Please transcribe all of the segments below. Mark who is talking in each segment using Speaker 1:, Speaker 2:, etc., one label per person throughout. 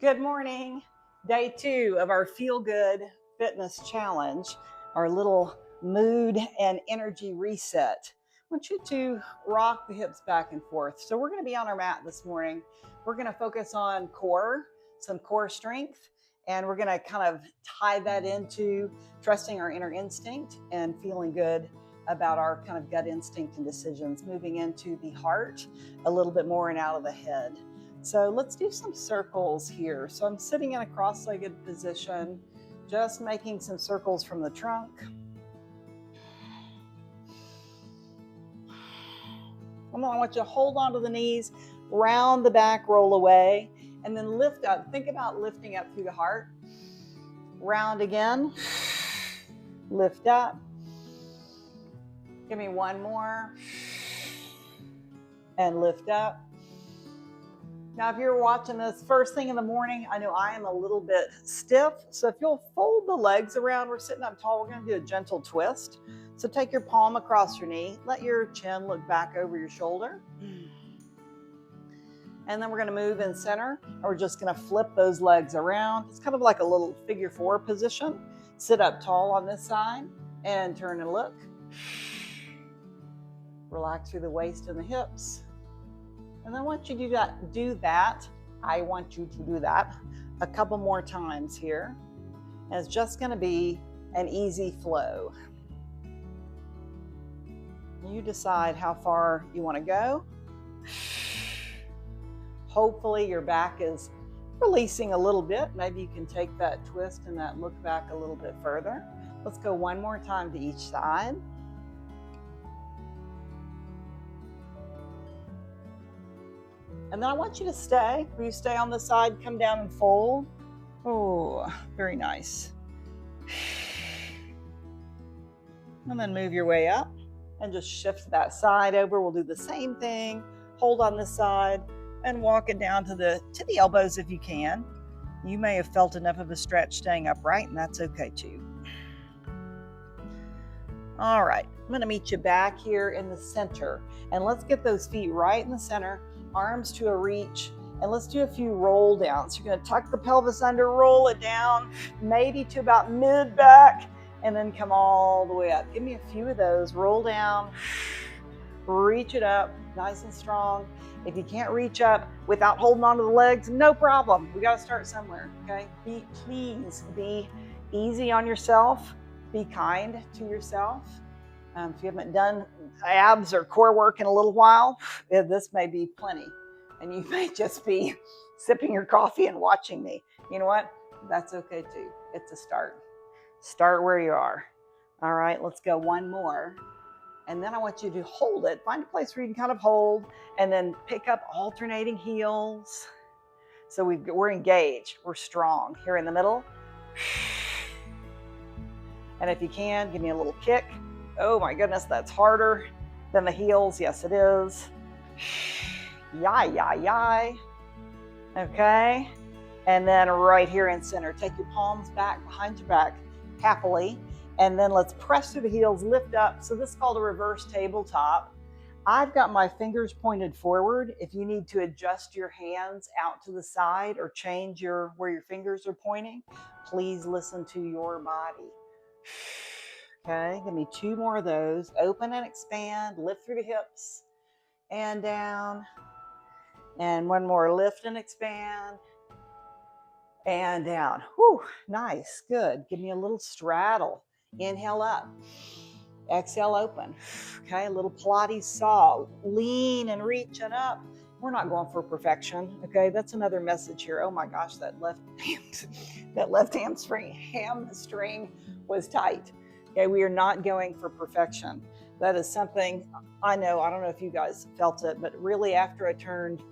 Speaker 1: Good morning. Day 2 of our Feel Good Fitness Challenge, our little mood and energy reset. I want you to rock the hips back and forth. So, we're going to be on our mat this morning. We're going to focus on some core strength, and we're going to kind of tie that into trusting our inner instinct and feeling good about our kind of gut instinct and decisions, moving into the heart a little bit more and out of the head. So let's do some circles here. So I'm sitting in a cross-legged position, just making some circles from the trunk. And then I want you to hold onto the knees, round the back, roll away, and then lift up. Think about lifting up through the heart. Round again, lift up. Give me one more, and lift up. Now, if you're watching this first thing in the morning, I know I am a little bit stiff. So if you'll fold the legs around, we're sitting up tall, we're going to do a gentle twist. So take your palm across your knee, let your chin look back over your shoulder. And then we're going to move in center, and we're just going to flip those legs around. It's kind of like a little figure 4 position. Sit up tall on this side and turn and look. Relax through the waist and the hips. And then once you do that, I want you to do that a couple more times here. And it's just going to be an easy flow. You decide how far you want to go. Hopefully your back is releasing a little bit. Maybe you can take that twist and that look back a little bit further. Let's go one more time to each side. And then I want you to stay. Will you stay on the side, come down and fold? Oh, very nice. And then move your way up and just shift that side over. We'll do the same thing. Hold on this side and walk it down to the elbows if you can. You may have felt enough of a stretch staying upright, and that's okay too. All right, I'm going to meet you back here in the center, and let's get those feet right in the center, arms to a reach, and let's do a few roll downs. You're going to tuck the pelvis under, roll it down, maybe to about mid back, and then come all the way up. Give me a few of those. Roll down, reach it up, nice and strong. If you can't reach up without holding onto the legs, no problem. We got to start somewhere, okay? Please be easy on yourself. Be kind to yourself. If you haven't done abs or core work in a little while, this may be plenty. And you may just be sipping your coffee and watching me. You know what? That's okay too. It's a start. Start where you are. All right, let's go one more. And then I want you to hold it. Find a place where you can kind of hold and then pick up alternating heels. So we're engaged. We're strong. Here in the middle. And if you can, give me a little kick. Oh my goodness, that's harder than the heels. Yes, it is. Yai. Okay. And then right here in center, take your palms back behind your back happily. And then let's press through the heels, lift up. So this is called a reverse tabletop. I've got my fingers pointed forward. If you need to adjust your hands out to the side or change where your fingers are pointing, please listen to your body. Okay, give me 2 more of those. Open and expand, lift through the hips and down. And one more, lift and expand and down. Whew, nice, good. Give me a little straddle. Inhale up, exhale open. Okay, a little Pilates saw, lean and reach and up. We're not going for perfection. Okay, that's another message here. Oh my gosh, that left hamstring was tight. Okay, we are not going for perfection. That is something I know. I don't know if you guys felt it, but really after I turned,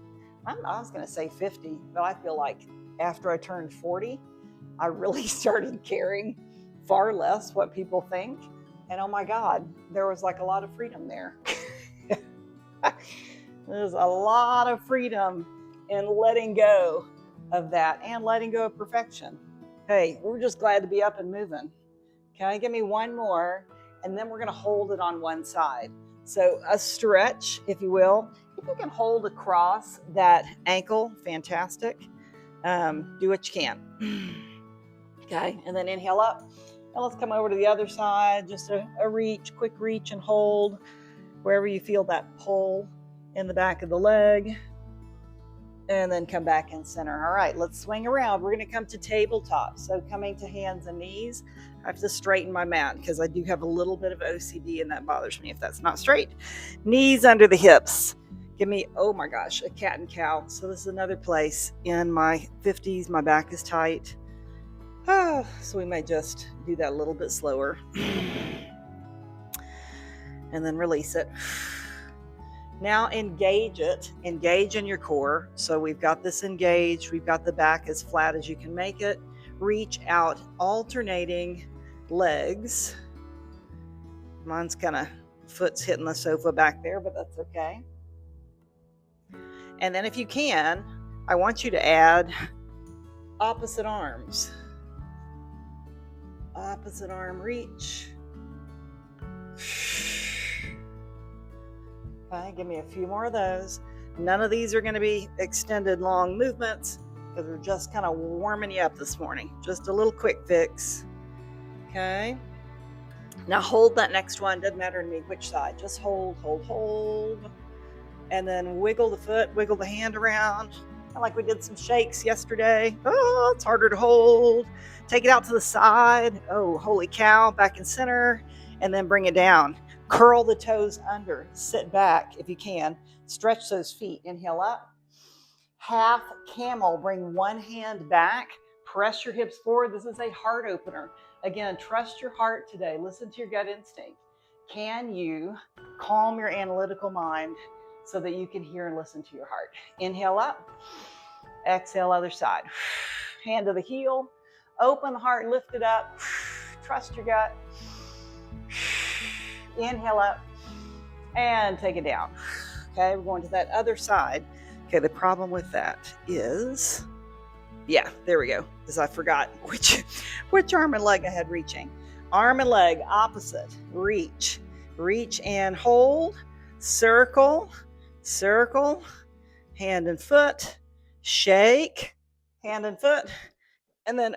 Speaker 1: I was going to say 50, but I feel like after I turned 40, I really started caring far less what people think. And oh my God, there was like a lot of freedom there. There's a lot of freedom in letting go of that and letting go of perfection. Hey, we're just glad to be up and moving. Okay, give me one more, and then we're going to hold it on one side. So a stretch, if you will. If you can hold across that ankle, fantastic. Do what you can. Okay, and then inhale up. And let's come over to the other side. Just a reach, quick reach and hold wherever you feel that pull in the back of the leg. And then come back in center. All right, let's swing around. We're going to come to tabletop. So coming to hands and knees. I have to straighten my mat because I do have a little bit of OCD and that bothers me if that's not straight. Knees under the hips. Give me, oh my gosh, a cat and cow. So this is another place in my 50s. My back is tight. Oh, so we might just do that a little bit slower. And then release it. Now engage it. Engage in your core. So we've got this engaged. We've got the back as flat as you can make it. Reach out, alternating legs. Mine's kind of foot's hitting the sofa back there, but that's okay. And then if you can, I want you to add opposite arms. Opposite arm reach. Okay, give me a few more of those. None of these are going to be extended long movements because we're just kind of warming you up this morning. Just a little quick fix. Okay. Now hold that next one. Doesn't matter to me which side. Just hold, hold, hold. And then wiggle the foot, wiggle the hand around. Kind of like we did some shakes yesterday. Oh, it's harder to hold. Take it out to the side. Oh, holy cow. Back in center. And then bring it down. Curl the toes under. Sit back if you can. Stretch those feet. Inhale up. Half camel. Bring one hand back. Press your hips forward. This is a heart opener. Again, trust your heart today. Listen to your gut instinct. Can you calm your analytical mind so that you can hear and listen to your heart? Inhale up. Exhale, other side. Hand to the heel. Open the heart, lift it up. Trust your gut. Inhale up and take it down. Okay, we're going to that other side. Okay, the problem with that is, yeah, there we go, because I forgot which arm and leg I had reaching. Arm and leg opposite. Reach. Reach and hold. Circle. Circle. Hand and foot. Shake. Hand and foot. And then,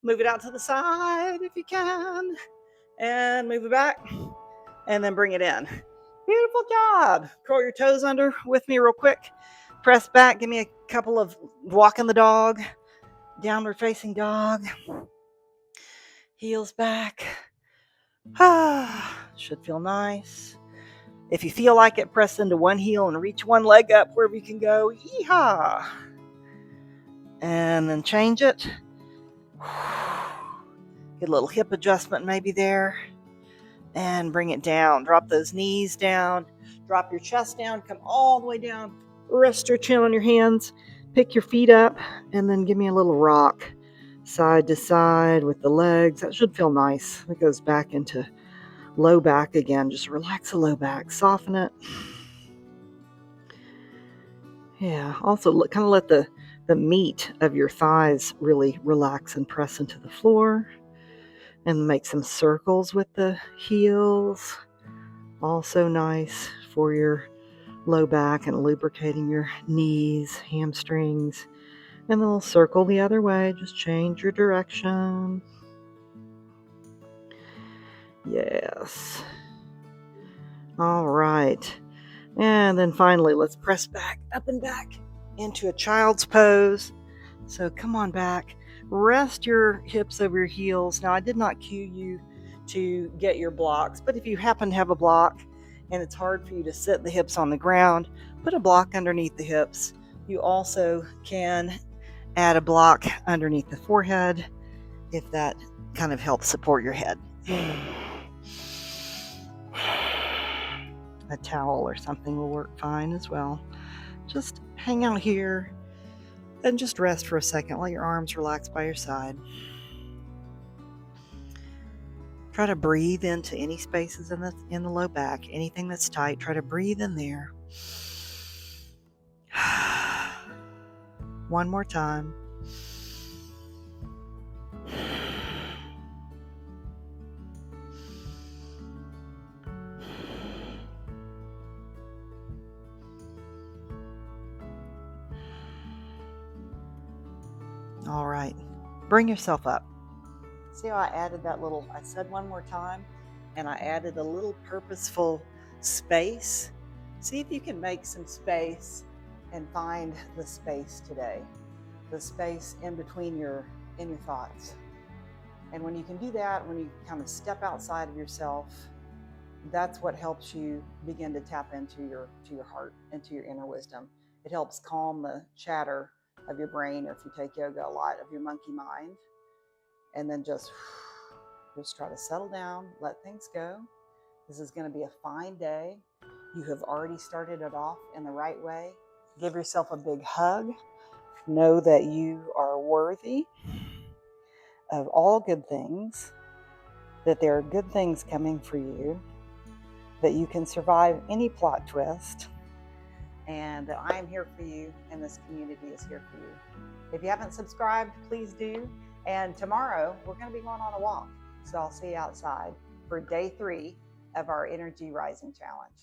Speaker 1: move it out to the side if you can. And move it back. And then bring it in. Beautiful job. Curl your toes under with me real quick. Press back. Give me a couple of walking the dog. Downward facing dog. Heels back. Should feel nice. If you feel like it, press into one heel and reach one leg up wherever you can go. Yeehaw. And then change it. Get a little hip adjustment maybe there. And bring it down. Drop those knees down. Drop your chest down. Come all the way down. Rest your chin on your hands. Pick your feet up. And then give me a little rock. Side to side with the legs. That should feel nice. It goes back into low back again. Just relax the low back. Soften it. Yeah. Also kind of let the meat of your thighs really relax and press into the floor. And make some circles with the heels. Also nice for your low back and lubricating your knees, hamstrings. And then we'll circle the other way. Just change your direction. Yes. All right. And then finally, let's press back, up and back into a child's pose. So come on back. Rest your hips over your heels. Now, I did not cue you to get your blocks, but if you happen to have a block and it's hard for you to sit the hips on the ground, put a block underneath the hips. You also can add a block underneath the forehead if that kind of helps support your head. A towel or something will work fine as well. Just hang out here and just rest for a second while your arms relax by your side. Try to breathe into any spaces in the low back, anything that's tight. Try to breathe in there. One more time. All right. Bring yourself up. See how I added that little, I said one more time, and I added a little purposeful space. See if you can make some space and find the space today, the space in between in your thoughts. And when you can do that, when you kind of step outside of yourself, that's what helps you begin to tap into your heart, into your inner wisdom. It helps calm the chatter of your brain, or if you take yoga a lot, of your monkey mind. And then just try to settle down, let things go. This is going to be a fine day. You have already started it off in the right way. Give yourself a big hug. Know that you are worthy of all good things, that there are good things coming for you, that you can survive any plot twist, and that I am here for you and this community is here for you. If you haven't subscribed, please do. And tomorrow we're going to be going on a walk. So I'll see you outside for day 3 of our Energy Rising Challenge.